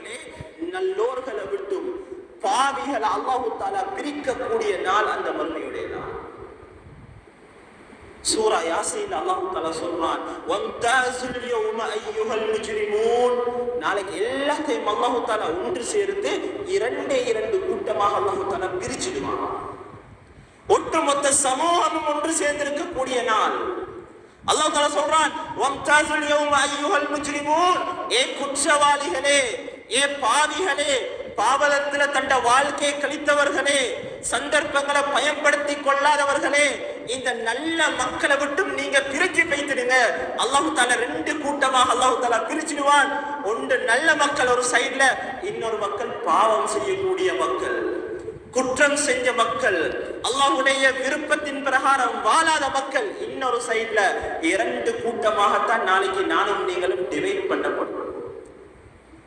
சகோதரர்களே, நல்லோர்களை விட்டும் பாவிகளை அல்லாஹ் தஆலா பிரிக்கக்கூடிய நாள் அந்த மறுமையுடைய நாள். சூரா யாசீன் அல்லாஹ் தஆலா சொல்றான், வம்தாஸுல் யௌம அய்யுஹல் முஜ்ரிமூன். நாளைக்கு எல்லாத்தையும் அல்லாஹ் தஆலா ஒன்று சேர்த்து இரண்டு கூட்டமாக அல்லாஹ் தஆலா பிரிச்சிடுவான். ஒட்டுமொத்த சமூகமும் ஒன்று சேர்ந்திருக்கக்கூடிய நாள். அல்லாஹ் தஆலா சொல்றான், வம்தாஸுல் யௌம அய்யுஹல் முஜ்ரிமூன். ஏ குற்றவாளிகளே, ஏ பாவிகளே, பாவலத்துல தண்ட வாழ்க்கையை கழித்தவர்களே, சந்தர்ப்பங்களை பயன்படுத்தி கொள்ளாதவர்களே, இந்த நல்ல மக்களை விட்டும் நீங்க பிரிச்சு வைத்திடுங்க. அல்லாஹ் தஆலா ரெண்டு கூட்டமாக அல்லாஹ் தஆலா பிரிச்சிடுவான். ஒன்று நல்ல மக்கள் ஒரு சைடுல, இன்னொரு மக்கள் பாவம் செய்யக்கூடிய மக்கள், குற்றம் செஞ்ச மக்கள், அல்லாஹ்வுடைய விருப்பத்தின் பிரகாரம் வாழாத மக்கள் இன்னொரு சைடுல. இரண்டு கூட்டமாகத்தான் நாளைக்கு நானும் நீங்களும் டிவைட் பண்ணப்படும்.